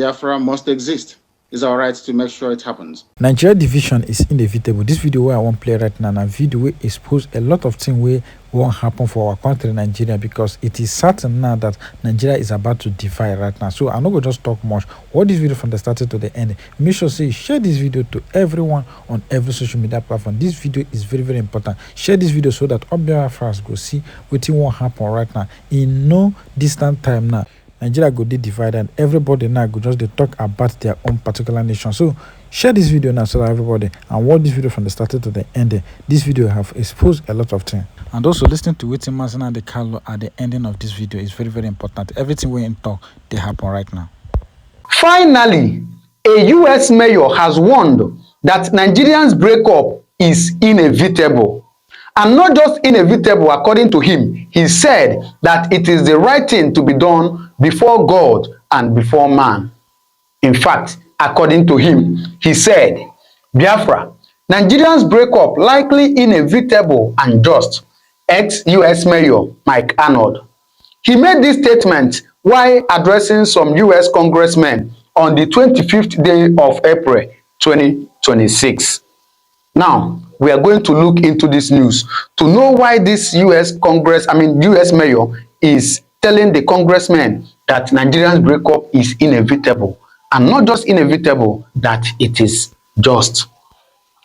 Biafra must exist. It's our right to make sure it happens. Nigeria division is inevitable. This video where I want play right now, and video will expose a lot of things where won't happen for our country, Nigeria, because it is certain now that Nigeria is about to divide right now. So I'm not going to just talk much. Watch this video from the start to the end. Make sure say share this video to everyone on every social media platform. This video is very, very important. Share this video so that all Biafrans go see what won't happen right now in no distant time now. Nigeria go divide and everybody now go just they talk about their own particular nation. So share this video now so that everybody and watch this video from the start to the end. This video have exposed a lot of things. And also listening to Waiting Mazen and the Carlo at the ending of this video is very, very important. Everything we in talk they happen right now. Finally, a US mayor has warned that Nigerians breakup is inevitable. And not just inevitable, according to him, he said that it is the right thing to be done before God and before man. In fact, according to him, he said, Biafra, Nigerians breakup likely inevitable and just. Ex-US Mayor Mike Arnold. He made this statement while addressing some US congressmen on the 25th day of April 2026. Now, we are going to look into this news to know why this US mayor is telling the congressmen that Nigerians breakup is inevitable, and not just inevitable, that it is just.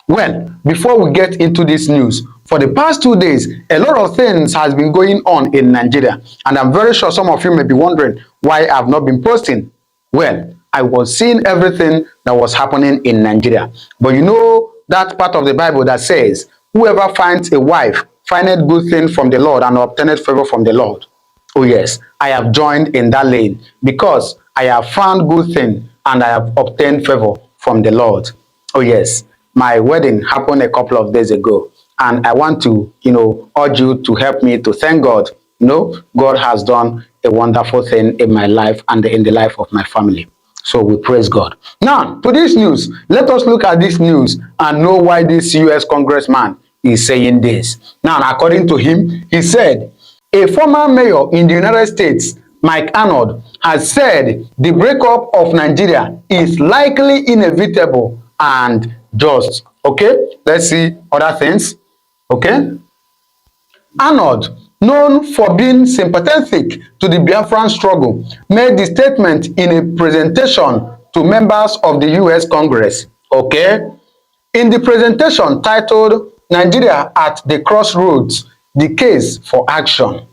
Well, before we get into this news, for the past 2 days, a lot of things has been going on in Nigeria, and I'm very sure some of you may be wondering why I've not been posting. Well, I was seeing everything that was happening in Nigeria, but you know that part of the Bible that says, whoever finds a wife findeth good thing from the Lord and obtaineth favor from the Lord. Oh yes, I have joined in that lane because I have found good thing and I have obtained favor from the Lord. Oh yes, my wedding happened a couple of days ago, and I want to, urge you to help me to thank God. God has done a wonderful thing in my life and in the life of my family. So we praise God. Now, to this news, let us look at this news and know why this US congressman is saying this. Now, according to him, he said, a former mayor in the United States, Mike Arnold, has said the breakup of Nigeria is likely inevitable and just. Okay, let's see other things. Okay, Arnold, known for being sympathetic to the Biafran struggle, made the statement in a presentation to members of the US Congress. Okay, in the presentation titled Nigeria at the Crossroads, the Case for Action,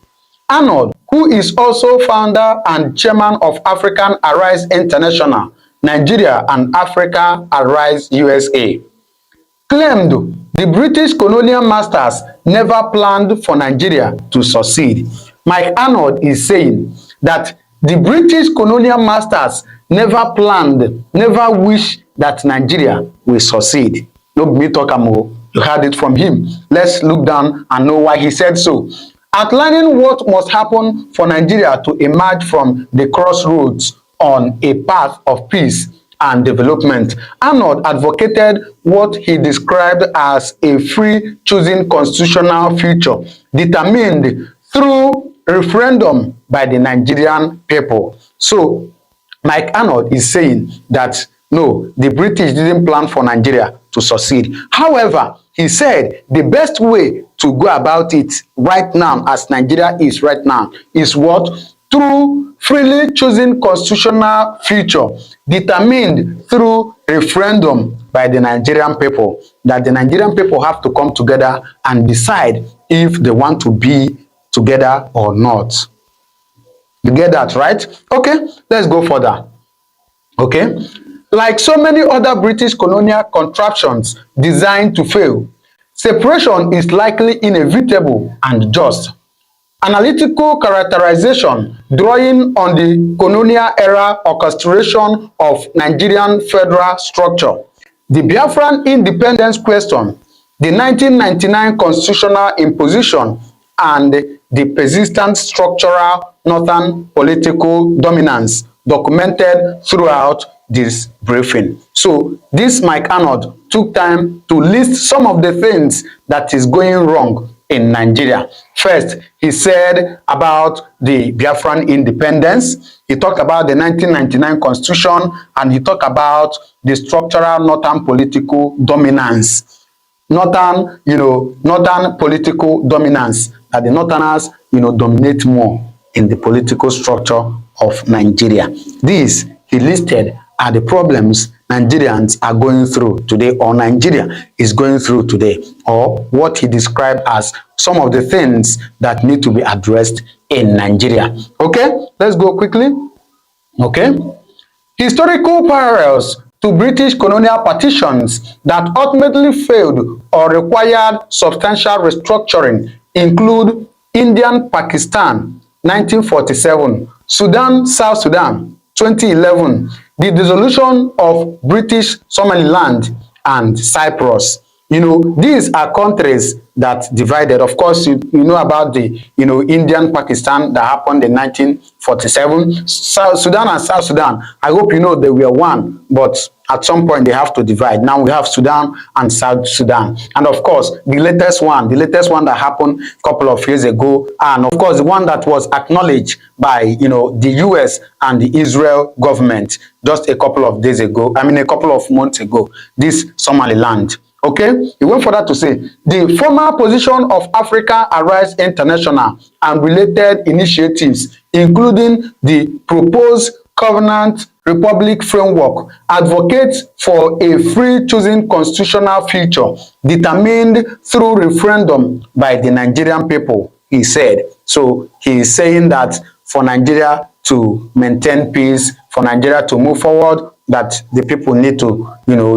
Arnold, who is also founder and chairman of African Arise International, Nigeria and Africa Arise USA, claimed the British colonial masters never planned for Nigeria to succeed. Mike Arnold is saying that the British colonial masters never planned, never wished that Nigeria will succeed. No me talk amo. You heard it from him. Let's look down and know why he said so. Outlining what must happen for Nigeria to emerge from the crossroads on a path of peace and development, Arnold advocated what he described as a free choosing constitutional future determined through referendum by the Nigerian people. So Mike Arnold is saying that no, the British didn't plan for Nigeria to succeed. However, he said the best way to go about it right now, as Nigeria is right now, is what? Through freely choosing constitutional future determined through referendum by the Nigerian people, that the Nigerian people have to come together and decide if they want to be together or not. You get that, right? Okay, let's go further. Okay, like so many other British colonial contraptions designed to fail, separation is likely inevitable and just. Analytical characterization drawing on the colonial era orchestration of Nigerian federal structure, the Biafran independence question, the 1999 constitutional imposition, and the persistent structural northern political dominance documented throughout this briefing. So this Mike Arnold took time to list some of the things that is going wrong in Nigeria. First, he said about the Biafran independence. He talked about the 1999 constitution, and he talked about the structural northern political dominance. Northern political dominance, that the northerners, dominate more in the political structure of Nigeria. These, he listed, are the problems Nigerians are going through today, or Nigeria is going through today, or what he described as some of the things that need to be addressed in Nigeria. Okay, let's go quickly. Okay. Historical parallels to British colonial partitions that ultimately failed or required substantial restructuring include Indian-Pakistan 1947, Sudan-South Sudan 2011, the dissolution of British Somaliland and Cyprus. These are countries that divided. Of course, you know about the Indian Pakistan that happened in 1947. South Sudan and South Sudan, I hope you know they were one, but at some point they have to divide. Now we have Sudan and South Sudan. And of course, the latest one that happened a couple of years ago, and of course the one that was acknowledged by the US and the Israel government just a couple of months ago, this Somaliland. Okay, he went further to say the former position of Africa Arise International and related initiatives, including the proposed Covenant Republic framework, advocates for a free choosing constitutional future determined through referendum by the Nigerian people, he said. So he is saying that for Nigeria to maintain peace, for Nigeria to move forward, that the people need to,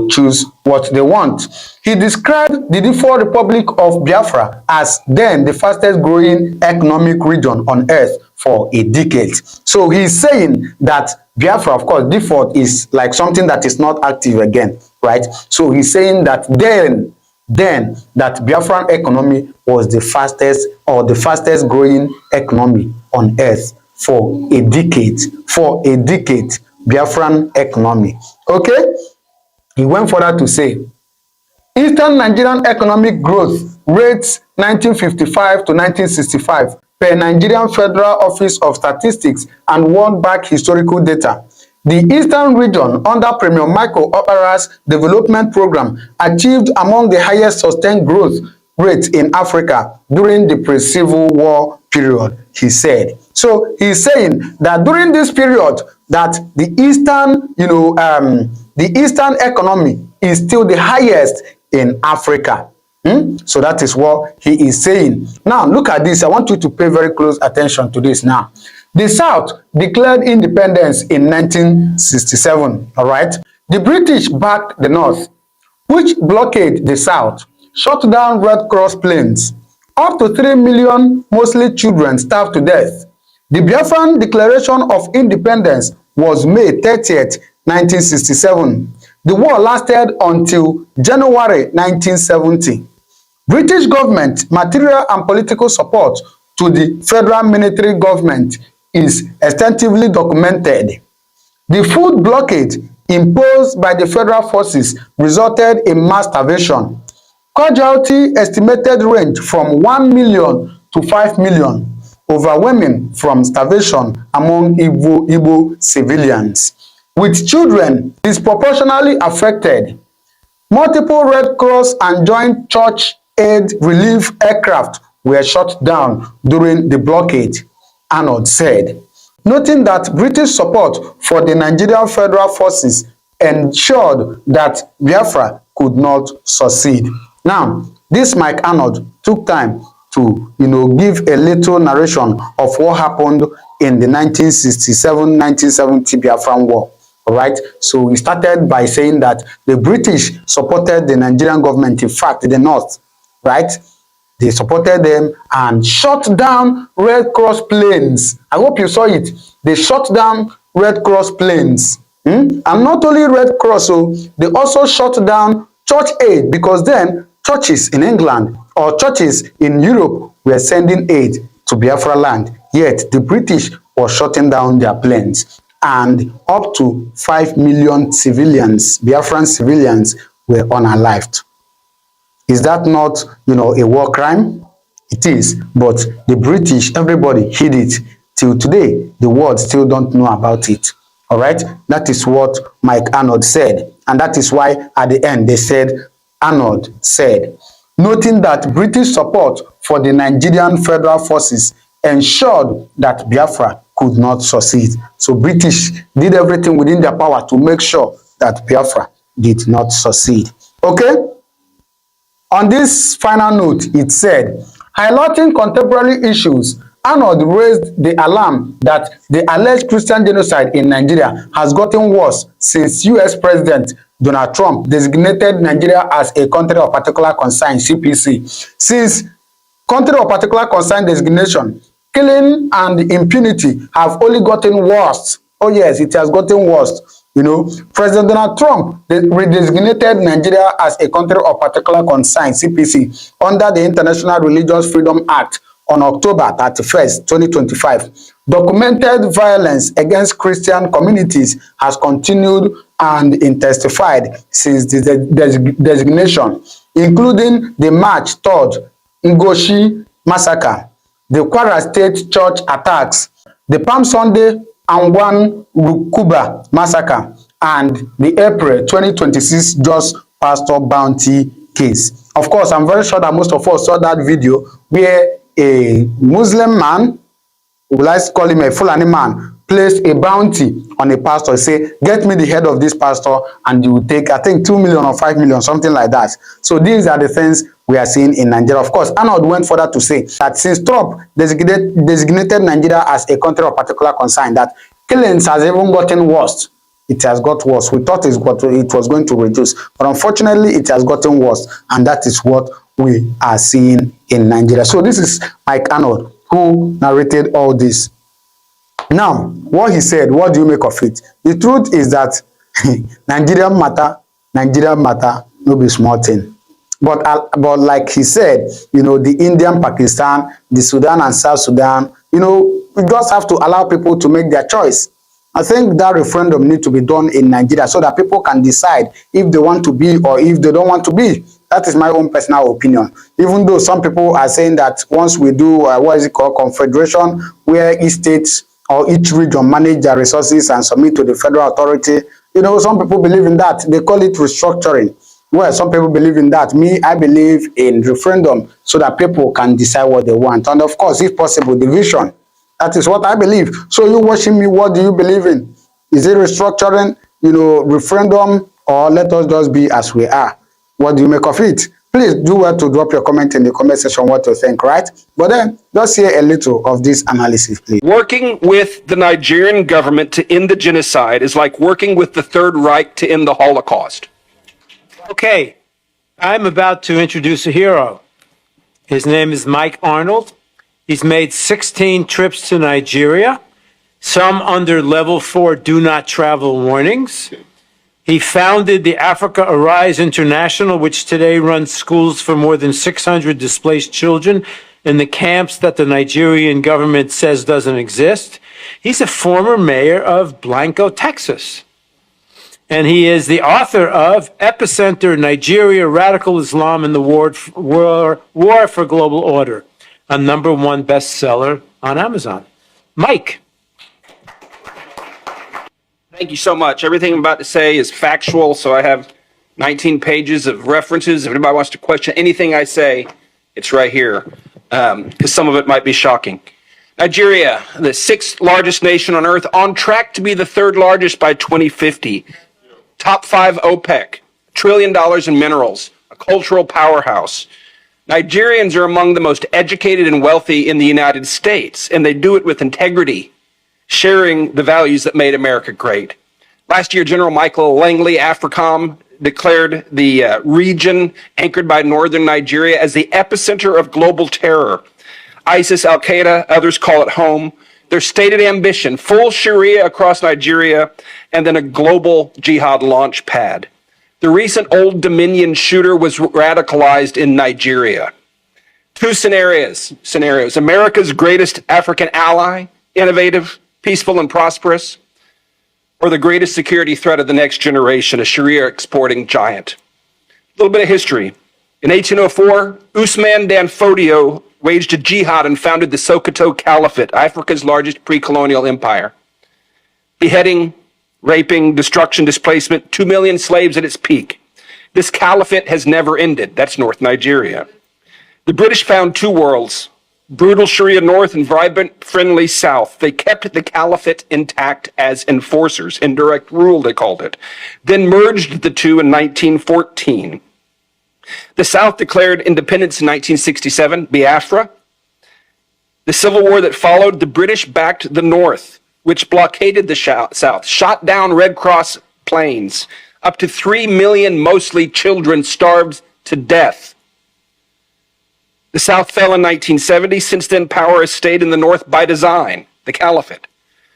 choose what they want. He described the default Republic of Biafra as then the fastest growing economic region on earth for a decade. So he's saying that Biafra, of course, default is like something that is not active again, right? So he's saying that then that Biafran economy was the fastest growing economy on earth for a decade. Biafran economy. Okay, he went further to say Eastern Nigerian economic growth rates 1955 to 1965 per Nigerian Federal Office of Statistics and World Bank historical data. The Eastern region under Premier Michael Opara's development program achieved among the highest sustained growth rates in Africa during the pre-Civil War period, he said. So he's saying that during this period that the Eastern economy is still the highest in Africa. So that is what he is saying. Now look at this. I want you to pay very close attention to this now. The South declared independence in 1967, all right? The British backed the North, which blockaded the South, shut down Red Cross planes. Up to 3 million, mostly children, starved to death. The Biafran Declaration of Independence was May 30th, 1967. The war lasted until January 1970. British government material and political support to the federal military government is extensively documented. The food blockade imposed by the federal forces resulted in mass starvation. Casualty estimated range from 1 million to 5 million, overwhelming from starvation among Igbo civilians, with children disproportionately affected. Multiple Red Cross and Joint Church Aid Relief aircraft were shot down during the blockade, Arnold said, noting that British support for the Nigerian Federal Forces ensured that Biafra could not succeed. Now, this Mike Arnold took time to, give a little narration of what happened in the 1967-1970 Biafran War. All right, so he started by saying that the British supported the Nigerian government, in fact, the North, right? They supported them and shut down Red Cross planes. I hope you saw it. They shut down Red Cross planes. And not only Red Cross, they also shut down church aid, because then churches in England or churches in Europe were sending aid to Biafra land. Yet the British were shutting down their planes. And up to 5 million civilians, Biafran civilians, were unalived. Is that not, a war crime? It is, but the British, everybody hid it. Till today, the world still don't know about it. All right, that is what Mike Arnold said, and that is why at the end they said, Arnold said, noting that British support for the Nigerian Federal Forces ensured that Biafra could not succeed. So British did everything within their power to make sure that Biafra did not succeed. Okay? On this final note, it said, highlighting contemporary issues, Arnold raised the alarm that the alleged Christian genocide in Nigeria has gotten worse since US President Donald Trump designated Nigeria as a country of particular concern, CPC. Since country of particular concern designation, killing and impunity have only gotten worse. Oh yes, it has gotten worse. You know, President Donald Trump redesignated Nigeria as a country of particular concern, CPC, under the International Religious Freedom Act on October 31st, 2025. Documented violence against Christian communities has continued and intensified since the designation, including the March 3rd Ngozi massacre, the Kwara State church attacks, the Palm Sunday Anwan Rukuba massacre, and the April 2026 Just Pastor Bounty case. Of course, I'm very sure that most of us saw that video where a Muslim man, we like to call him a Fulani man, placed a bounty on a pastor, say, get me the head of this pastor and you will take, I think, 2 million or 5 million, something like that. So these are the things we are seeing in Nigeria. Of course, Arnold went further to say that since Trump designated Nigeria as a country of particular concern, that killings has even gotten worse. It has got worse. We thought it was going to reduce, but unfortunately, it has gotten worse, and that is what we are seeing in Nigeria. So this is Mike Arnold who narrated all this. Now, what he said, what do you make of it? The truth is that Nigerian matter, no be small thing. But like he said, you know, the Indian, Pakistan, the Sudan and South Sudan, you know, we just have to allow people to make their choice. I think that referendum needs to be done in Nigeria so that people can decide if they want to be or if they don't want to be. That is my own personal opinion. Even though some people are saying that once we do, what is it called, confederation, where each state or each region manage their resources and submit to the federal authority, you know, some people believe in that. They call it restructuring. Well, some people believe in that. Me, I believe in referendum so that people can decide what they want. And of course, if possible, division. That is what I believe. So you watching me, what do you believe in? Is it restructuring, you know, referendum, or let us just be as we are? What do you make of it? Please do well to drop your comment in the comment section what you think, right? But then, let's hear a little of this analysis, please. Working with the Nigerian government to end the genocide is like working with the Third Reich to end the Holocaust. Okay, I'm about to introduce a hero. His name is Mike Arnold. He's made 16 trips to Nigeria, some under level 4 do not travel warnings. He founded the Africa Arise International, which today runs schools for more than 600 displaced children in the camps that the Nigerian government says doesn't exist. He's a former mayor of Blanco, Texas. And he is the author of Epicenter, Nigeria, Radical Islam and the War for Global Order, a #1 bestseller on Amazon. Mike. Thank you so much. Everything I'm about to say is factual, so I have 19 pages of references. If anybody wants to question anything I say, it's right here, because some of it might be shocking. Nigeria, the 6th largest nation on earth, on track to be the 3rd largest by 2050. Top 5 OPEC, $1 trillion in minerals, a cultural powerhouse. Nigerians are among the most educated and wealthy in the United States, and they do it with integrity, sharing the values that made America great. Last year, General Michael Langley, AFRICOM, declared the region anchored by northern Nigeria as the epicenter of global terror. ISIS, Al-Qaeda, others call it home. Their stated ambition, full Sharia across Nigeria, and then a global jihad launch pad. The recent Old Dominion shooter was radicalized in Nigeria. Two scenarios. America's greatest African ally, innovative, peaceful, and prosperous, or the greatest security threat of the next generation, a Sharia exporting giant. A little bit of history. In 1804, Usman Dan Fodio waged a jihad and founded the Sokoto Caliphate, Africa's largest pre-colonial empire. Beheading, raping, destruction, displacement, 2 million slaves at its peak. This caliphate has never ended. That's North Nigeria. The British found two worlds, brutal Sharia North and vibrant, friendly South. They kept the caliphate intact as enforcers, indirect rule they called it, then merged the two in 1914. The South declared independence in 1967, Biafra. The civil war that followed, the British backed the North, which blockaded the South, shot down Red Cross planes. Up to 3 million, mostly children, starved to death. The South fell in 1970. Since then, power has stayed in the North by design, the caliphate.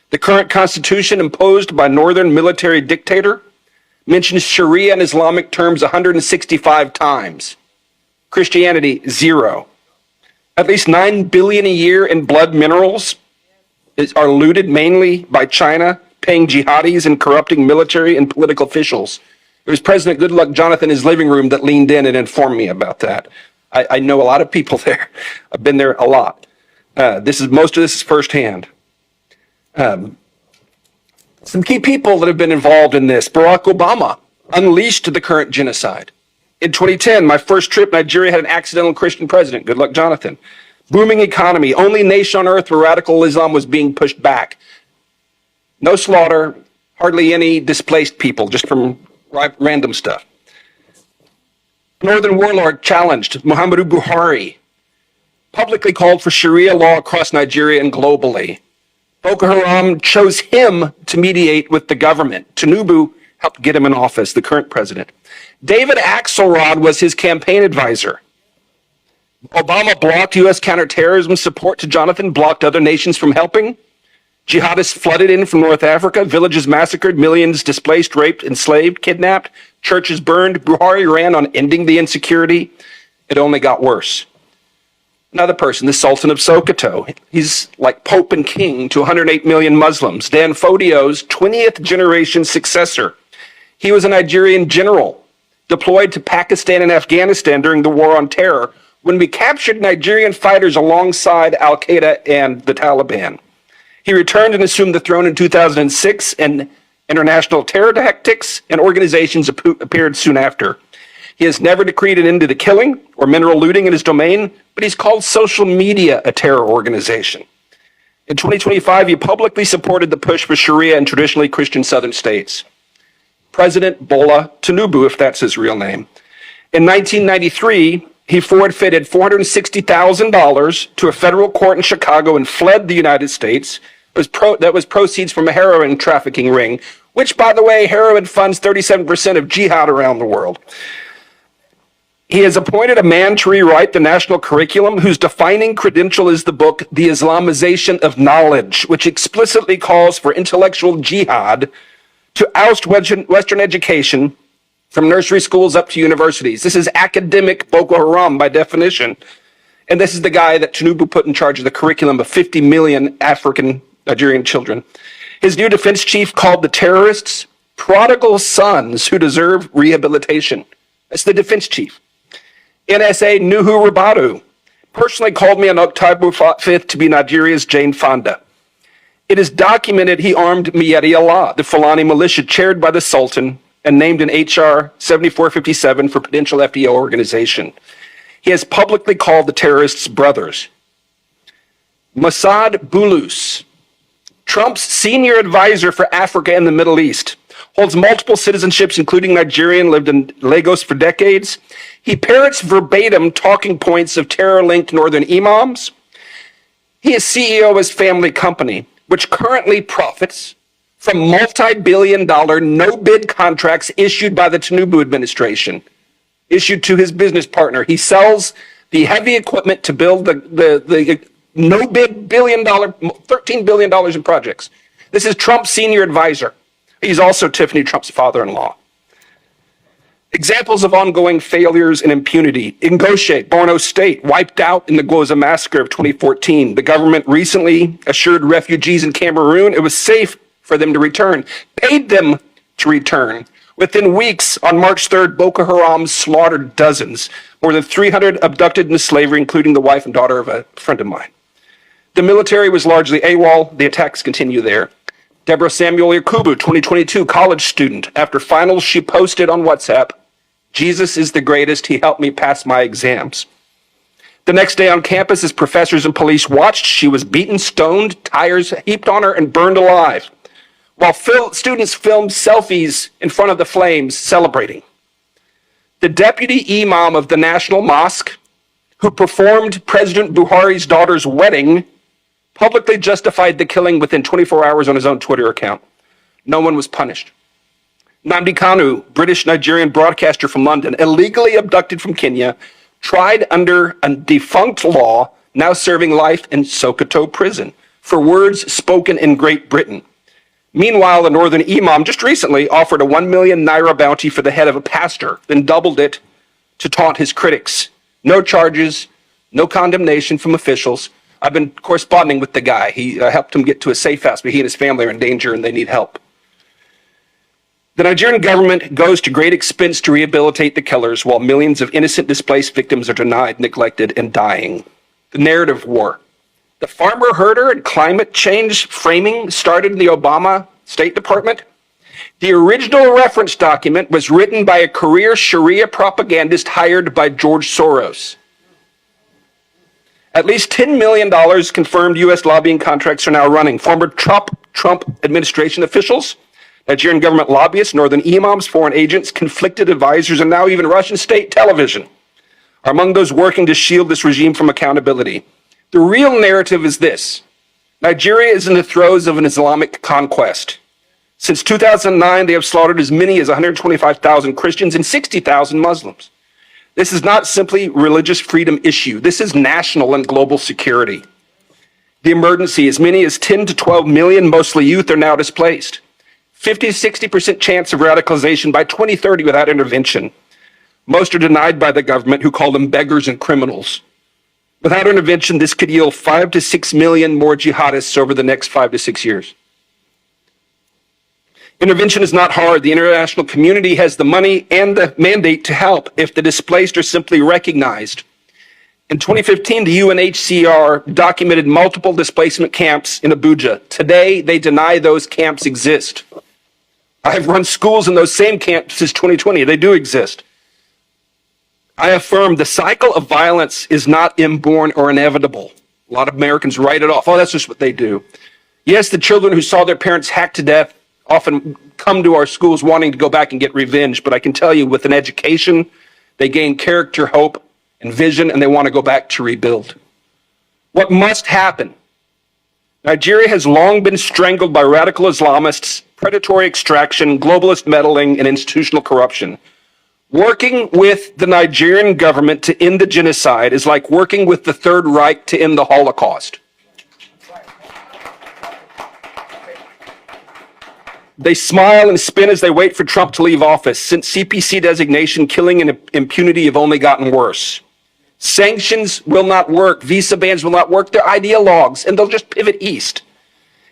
The current constitution, imposed by Northern military dictator, mentions Sharia in Islamic terms 165 times. Christianity, 0. At least $9 billion a year in blood minerals are looted mainly by China, paying jihadis and corrupting military and political officials. It was President Goodluck Jonathan in his living room that leaned in and informed me about that. I know a lot of people there. I've been there a lot. Most of this is firsthand. Some key people that have been involved in this. Barack Obama unleashed the current genocide. In 2010, my first trip, Nigeria had an accidental Christian president, Goodluck Jonathan. Booming economy, only nation on earth where radical Islam was being pushed back. No slaughter, hardly any displaced people, just from random stuff. Northern warlord challenged Muhammadu Buhari, publicly called for Sharia law across Nigeria and globally. Boko Haram chose him to mediate with the government. Tinubu helped get him in office, the current president. David Axelrod was his campaign advisor. Obama blocked U.S. counterterrorism support to Jonathan, blocked other nations from helping. Jihadists flooded in from North Africa, villages massacred, millions displaced, raped, enslaved, kidnapped, churches burned. Buhari ran on ending the insecurity. It only got worse. Another person, the Sultan of Sokoto. He's like Pope and King to 108 million Muslims. Dan Fodio's 20th generation successor. He was a Nigerian general deployed to Pakistan and Afghanistan during the War on Terror when we captured Nigerian fighters alongside Al-Qaeda and the Taliban. He returned and assumed the throne in 2006, and international terror tactics and organizations appeared soon after. He has never decreed an end to the killing or mineral looting in his domain, but he's called social media a terror organization. In 2025, he publicly supported the push for Sharia in traditionally Christian southern states. President Bola Tinubu, if that's his real name. In 1993, he forfeited $460,000 to a federal court in Chicago and fled the United States. That was proceeds from a heroin trafficking ring, which, by the way, heroin funds 37% of jihad around the world. He has appointed a man to rewrite the national curriculum whose defining credential is the book, The Islamization of Knowledge, which explicitly calls for intellectual jihad to oust Western education from nursery schools up to universities. This is academic Boko Haram by definition. And this is the guy that Tinubu put in charge of the curriculum of 50 million African Nigerian children. His new defense chief called the terrorists prodigal sons who deserve rehabilitation. That's the defense chief. NSA Nuhu Ribadu personally called me on October 5th to be Nigeria's Jane Fonda. It is documented he armed Miyadi Allah, the Fulani militia chaired by the Sultan and named in HR 7457 for potential FDO organization. He has publicly called the terrorists brothers. Mossad Bulus, Trump's senior advisor for Africa and the Middle East, holds multiple citizenships, including Nigerian, lived in Lagos for decades. He parrots verbatim talking points of terror-linked northern imams. He is CEO of his family company, which currently profits from multi-billion-dollar no-bid contracts issued by the Tinubu administration, issued to his business partner. He sells the heavy equipment to build the no-bid billion-dollar, $13 billion in projects. This is Trump's senior advisor. He's also Tiffany Trump's father-in-law. Examples of ongoing failures and impunity. Ngoshe, Borno State, wiped out in the Gwoza massacre of 2014. The government recently assured refugees in Cameroon it was safe for them to return, paid them to return. Within weeks, on March 3rd, Boko Haram slaughtered dozens, more than 300 abducted into slavery, including the wife and daughter of a friend of mine. The military was largely AWOL. The attacks continue there. Deborah Samuel Yakubu, 2022, college student. After finals, she posted on WhatsApp, "Jesus is the greatest. He helped me pass my exams." The next day on campus, as professors and police watched, she was beaten, stoned, tires heaped on her, and burned alive, while students filmed selfies in front of the flames celebrating. The deputy imam of the National Mosque, who performed President Buhari's daughter's wedding, publicly justified the killing within 24 hours on his own Twitter account. No one was punished. Nnamdi Kanu, British Nigerian broadcaster from London, illegally abducted from Kenya, tried under a defunct law, now serving life in Sokoto prison for words spoken in Great Britain. Meanwhile, the northern imam just recently offered a 1 million naira bounty for the head of a pastor, then doubled it to taunt his critics. No charges, no condemnation from officials. I've been corresponding with the guy. He helped him get to a safe house, but he and his family are in danger and they need help. The Nigerian government goes to great expense to rehabilitate the killers, while millions of innocent displaced victims are denied, neglected, and dying. The narrative war. The farmer herder and climate change framing started in the Obama State Department. The original reference document was written by a career Sharia propagandist hired by George Soros. At least $10 million confirmed U.S. lobbying contracts are now running. Former Trump administration officials, Nigerian government lobbyists, northern imams, foreign agents, conflicted advisors, and now even Russian state television are among those working to shield this regime from accountability. The real narrative is this: Nigeria is in the throes of an Islamic conquest. Since 2009, they have slaughtered as many as 125,000 Christians and 60,000 Muslims. This is not simply a religious freedom issue. This is national and global security. The emergency: as many as 10 to 12 million, mostly youth, are now displaced. 50 to 60% chance of radicalization by 2030 without intervention. Most are denied by the government, who call them beggars and criminals. Without intervention, this could yield 5 to 6 million more jihadists over the next 5 to 6 years. Intervention is not hard. The international community has the money and the mandate to help if the displaced are simply recognized. In 2015, the UNHCR documented multiple displacement camps in Abuja. Today, they deny those camps exist. I have run schools in those same camps since 2020. They do exist. I affirm the cycle of violence is not inborn or inevitable. A lot of Americans write it off. Oh, that's just what they do. Yes, the children who saw their parents hacked to death often come to our schools wanting to go back and get revenge, but I can tell you, with an education, they gain character, hope, and vision, and they want to go back to rebuild. What must happen? Nigeria has long been strangled by radical Islamists, predatory extraction, globalist meddling, and institutional corruption. Working with the Nigerian government to end the genocide is like working with the Third Reich to end the Holocaust. They smile and spin as they wait for Trump to leave office. Since CPC designation, killing and impunity have only gotten worse. Sanctions will not work. Visa bans will not work. They're ideologues, and they'll just pivot east.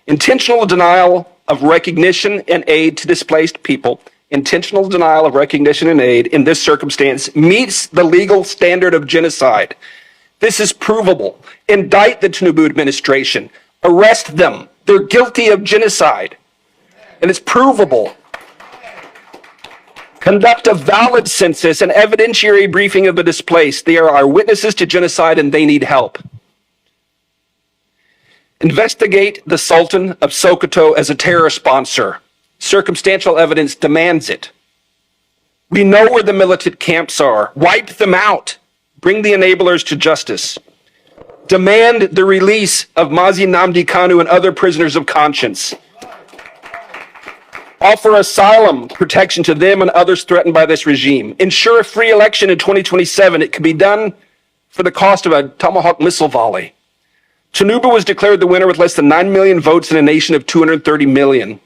Intentional denial of recognition and aid to displaced people, intentional denial of recognition and aid in this circumstance meets the legal standard of genocide. This is provable. Indict the Tinubu administration. Arrest them. They're guilty of genocide. And it's provable. Conduct a valid census and evidentiary briefing of the displaced. They are our witnesses to genocide and they need help. Investigate the Sultan of Sokoto as a terror sponsor. Circumstantial evidence demands it. We know where the militant camps are. Wipe them out. Bring the enablers to justice. Demand the release of Mazi Nnamdi Kanu and other prisoners of conscience. Offer asylum protection to them and others threatened by this regime. Ensure a free election in 2027. It can be done for the cost of a Tomahawk missile volley. Tinubu was declared the winner with less than 9 million votes in a nation of 230 million.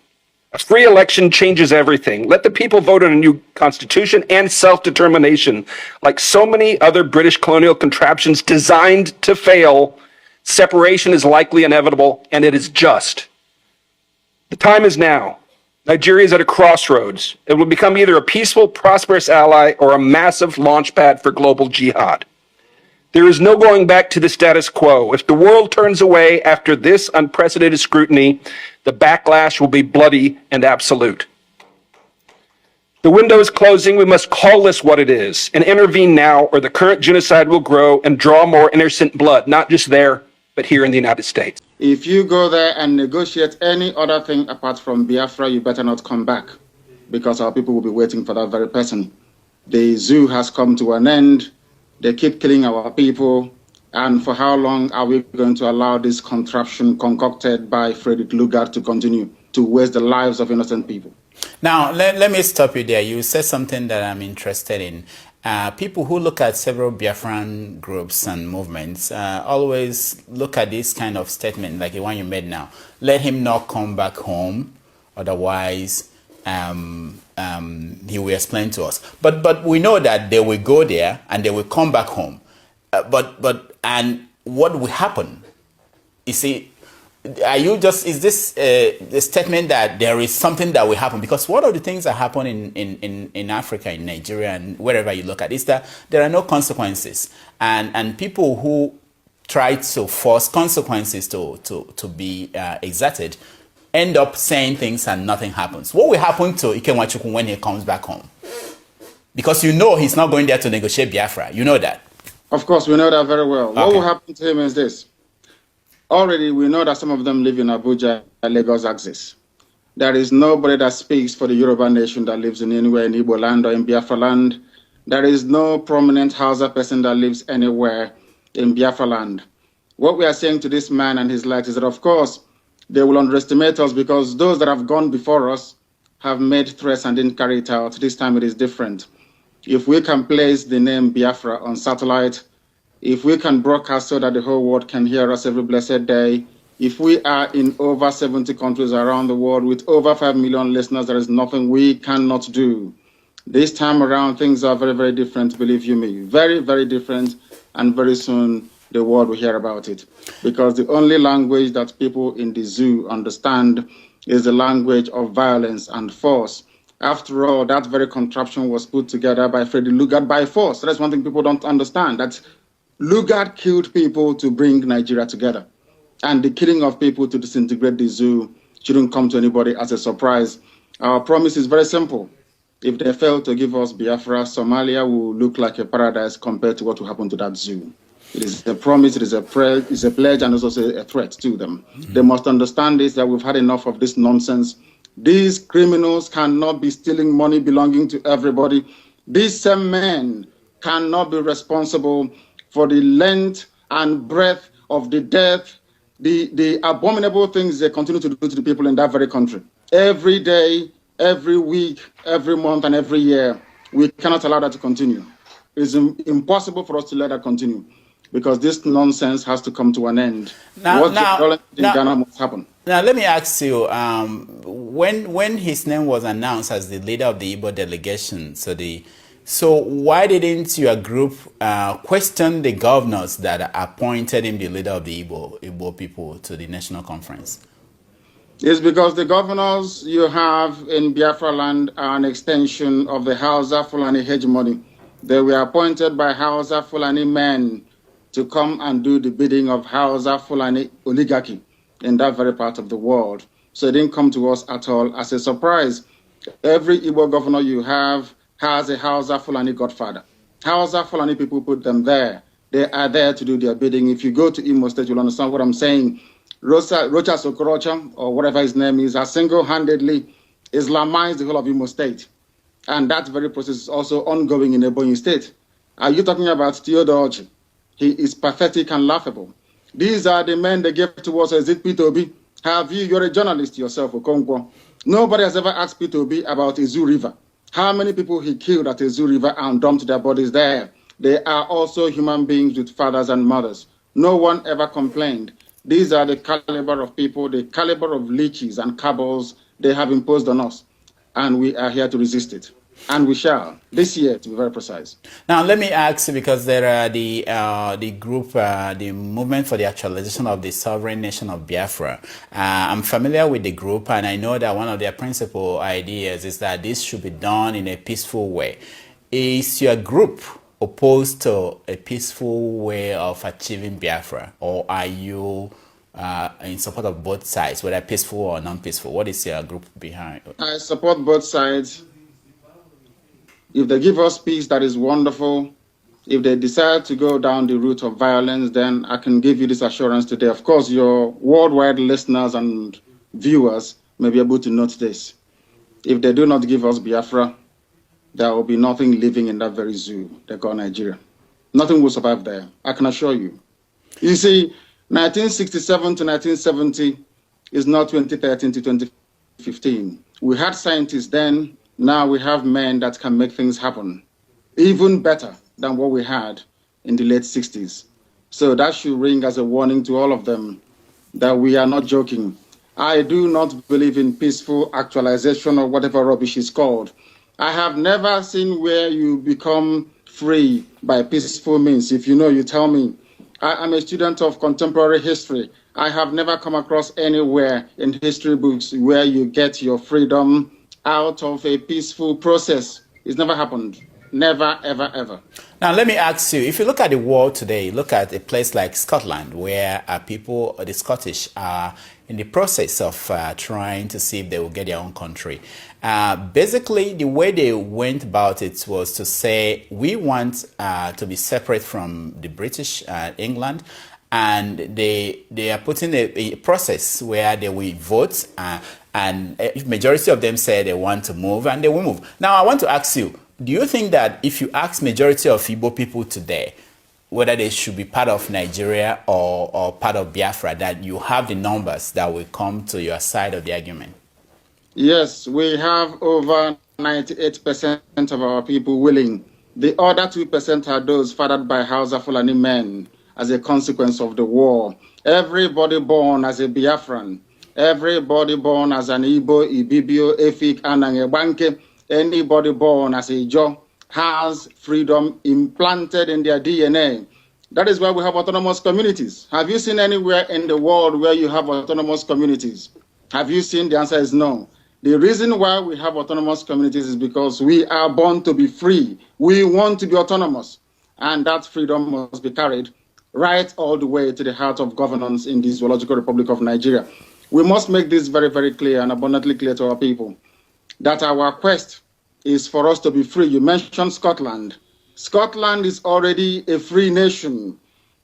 A free election changes everything. Let the people vote on a new constitution and self-determination. Like so many other British colonial contraptions designed to fail, separation is likely inevitable, and it is just. The time is now. Nigeria is at a crossroads. It will become either a peaceful, prosperous ally or a massive launchpad for global jihad. There is no going back to the status quo. If the world turns away after this unprecedented scrutiny, the backlash will be bloody and absolute. The window is closing. We must call this what it is and intervene now, or the current genocide will grow and draw more innocent blood, not just there, but here in the United States. If you go there and negotiate any other thing apart from Biafra, you better not come back, because our people will be waiting for that very person. The zoo has come to an end. They keep killing our people. And for how long are we going to allow this contraption concocted by Frederick Lugard to continue to waste the lives of innocent people? Now, let me stop you there. You said something that I'm interested in. People who look at several Biafran groups and movements always look at this kind of statement, like the one you made now. Let him not come back home, otherwise he will explain to us. But we know that they will go there and they will come back home. And what will happen? You see, is this a statement that there is something that will happen? Because one of the things that happen in Africa, in Nigeria, and wherever you look at, is that there are no consequences. And people who try to force consequences to be exerted end up saying things and nothing happens. What will happen to Ikenwachukwu when he comes back home? Because you know he's not going there to negotiate Biafra. You know that. Of course, we know that very well. Okay. What will happen to him is this. Already, we know that some of them live in Abuja and Lagos axis. There is nobody that speaks for the Yoruba nation that lives in anywhere in Igbo land or in Biafra land. There is no prominent Hausa person that lives anywhere in Biafra land. What we are saying to this man and his likes is that, of course, they will underestimate us because those that have gone before us have made threats and didn't carry it out. This time it is different. If we can place the name Biafra on satellite, if we can broadcast so that the whole world can hear us every blessed day, if we are in over 70 countries around the world with over 5 million listeners, there is nothing we cannot do. This time around, things are very, very different, believe you me. Very, very different, and very soon the world will hear about it. Because the only language that people in the zoo understand is the language of violence and force. After all, that very contraption was put together by Frederick Lugard by force. That's one thing people don't understand, that Lugard killed people to bring Nigeria together. And the killing of people to disintegrate the zoo shouldn't come to anybody as a surprise. Our promise is very simple. If they fail to give us Biafra, Somalia will look like a paradise compared to what will happen to that zoo. It is a promise, it is a pledge, and it's also a threat to them. They must understand this, that we've had enough of this nonsense. These criminals cannot be stealing money belonging to everybody. These same men cannot be responsible for the length and breadth of the death, the abominable things they continue to do to the people in that very country. Every day, every week, every month, and every year, we cannot allow that to continue. It's impossible for us to let that continue, because this nonsense has to come to an end. What in Ghana must happen. Now, let me ask you, when his name was announced as the leader of the Igbo delegation, so why didn't your group question the governors that appointed him the leader of the Igbo people to the national conference? It's because the governors you have in Biafra land are an extension of the Hausa Fulani hegemony. They were appointed by Hausa Fulani men to come and do the bidding of Hausa Fulani oligarchy in that very part of the world. So it didn't come to us at all as a surprise. Every Igbo governor you have has a Hausa Fulani godfather. Hausa Fulani people put them there. They are there to do their bidding. If you go to Imo State, you'll understand what I'm saying. Rocha Sokorocha, or whatever his name is, has single-handedly Islamized the whole of Imo State. And that very process is also ongoing in Ebonyi State. Are you talking about Theodore Oji? He is pathetic and laughable. These are the men they gave to us as it P2B. You're a journalist yourself, Okonkwo. Nobody has ever asked P2B about Izu River. How many people he killed at Izu River and dumped their bodies there? They are also human beings with fathers and mothers. No one ever complained. These are the caliber of people, the caliber of leeches and cabals they have imposed on us. And we are here to resist it. And we shall, this year, to be very precise. Now, let me ask, because there are the group, the Movement for the Actualization of the Sovereign Nation of Biafra. I'm familiar with the group, and I know that one of their principal ideas is that this should be done in a peaceful way. Is your group opposed to a peaceful way of achieving Biafra, or are you in support of both sides, whether peaceful or non-peaceful? What is your group behind? I support both sides. If they give us peace, that is wonderful. If they decide to go down the route of violence, then I can give you this assurance today. Of course, your worldwide listeners and viewers may be able to note this. If they do not give us Biafra, there will be nothing living in that very zoo they call Nigeria. Nothing will survive there, I can assure you. You see, 1967 to 1970 is not 2013 to 2015. We had scientists then. Now we have men that can make things happen, even better than what we had in the late 60s. So that should ring as a warning to all of them that we are not joking. I do not believe in peaceful actualization or whatever rubbish is called. I have never seen where you become free by peaceful means. If you know, you tell me. I'm a student of contemporary history. I have never come across anywhere in history books where you get your freedom out of a peaceful process. It's never happened. Never, ever, ever. Now, let me ask you, if you look at the world today, look at a place like Scotland, where people, the Scottish, are in the process of trying to see if they will get their own country. Basically, the way they went about it was to say, we want to be separate from the British, England, and they are putting a process where they will vote, and if majority of them say they want to move, and they will move. Now, I want to ask you, do you think that if you ask majority of Igbo people today whether they should be part of Nigeria or part of Biafra, that you have the numbers that will come to your side of the argument? Yes, we have over 98% of our people willing. The other 2% are those fathered by Hausa Fulani men as a consequence of the war. Everybody born as a Biafran, everybody born as an Igbo, Ibibio, Efik, Anangebanke, anybody born as a Ijo has freedom implanted in their DNA. That is why we have autonomous communities. Have you seen anywhere in the world where you have autonomous communities? Have you seen? The answer is no. The reason why we have autonomous communities is because we are born to be free. We want to be autonomous. And that freedom must be carried right all the way to the heart of governance in the Zoological Republic of Nigeria. We must make this very, very clear and abundantly clear to our people that our quest is for us to be free. You mentioned Scotland. Scotland is already a free nation.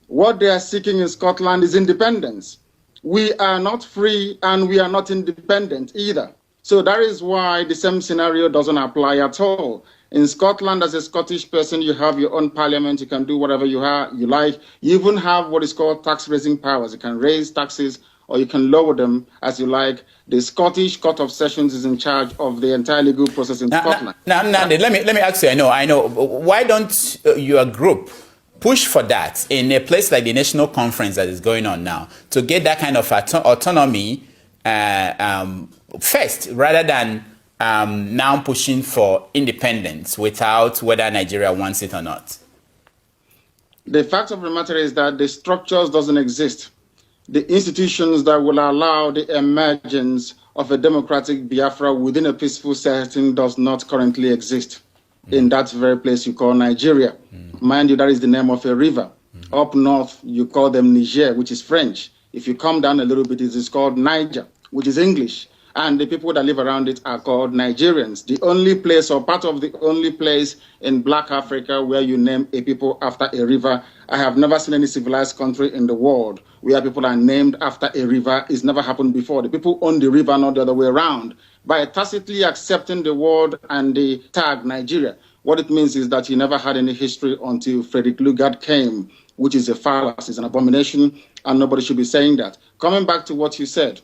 What they are seeking in Scotland is independence. We are not free and we are not independent either. So that is why the same scenario doesn't apply at all. In Scotland, as a Scottish person, you have your own parliament. You can do whatever you like. You even have what is called tax-raising powers. You can raise taxes or you can lower them as you like. The Scottish Court of Sessions is in charge of the entire legal process in Scotland. Now, let me ask you. I know. Why don't your group push for that in a place like the National Conference that is going on now to get that kind of autonomy first, rather than now pushing for independence without whether Nigeria wants it or not? The fact of the matter is that the structures doesn't exist. The institutions that will allow the emergence of a democratic Biafra within a peaceful setting does not currently exist in that very place you call Nigeria. Mind you, that is the name of a river. Up north, you call them Niger, which is French. If you come down a little bit, it is called Niger, which is English. And the people that live around it are called Nigerians. The only place, or part of the only place in Black Africa where you name a people after a river. I have never seen any civilized country in the world where people are named after a river. It's never happened before. The people own the river, not the other way around. By tacitly accepting the word and the tag Nigeria, what it means is that you never had any history until Frederick Lugard came, which is a fallacy, it's an abomination, and nobody should be saying that. Coming back to what you said,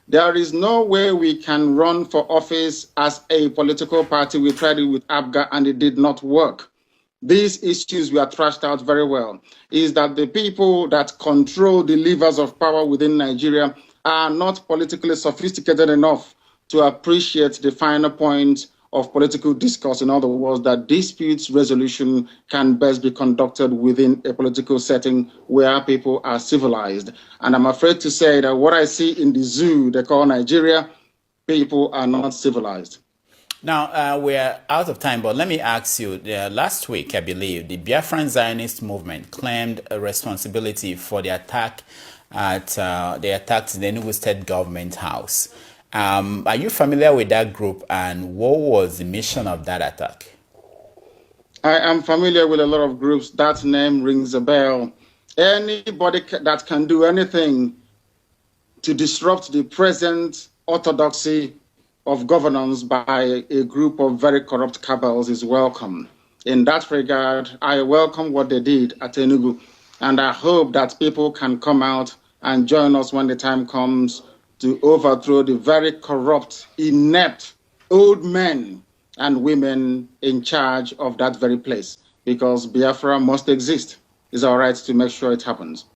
there is no way we can run for office as a political party. We tried it with ABGA and it did not work. These issues were thrashed out very well. Is that the people that control the levers of power within Nigeria are not politically sophisticated enough to appreciate the finer point of political discourse. In other words, that disputes resolution can best be conducted within a political setting where people are civilized. And I'm afraid to say that what I see in the zoo they call Nigeria, people are not civilized. Now, we're out of time, but let me ask you, last week, I believe, the Biafran Zionist movement claimed a responsibility for the attack at the attack to the Enugu State Government House. Are you familiar with that group, and what was the mission of that attack? I am familiar with a lot of groups. That name rings a bell. Anybody that can do anything to disrupt the present orthodoxy of governance by a group of very corrupt cabals is welcome. In that regard, I welcome what they did at Enugu, and I hope that people can come out and join us when the time comes to overthrow the very corrupt, inept old men and women in charge of that very place, because Biafra must exist. It's our right to make sure it happens.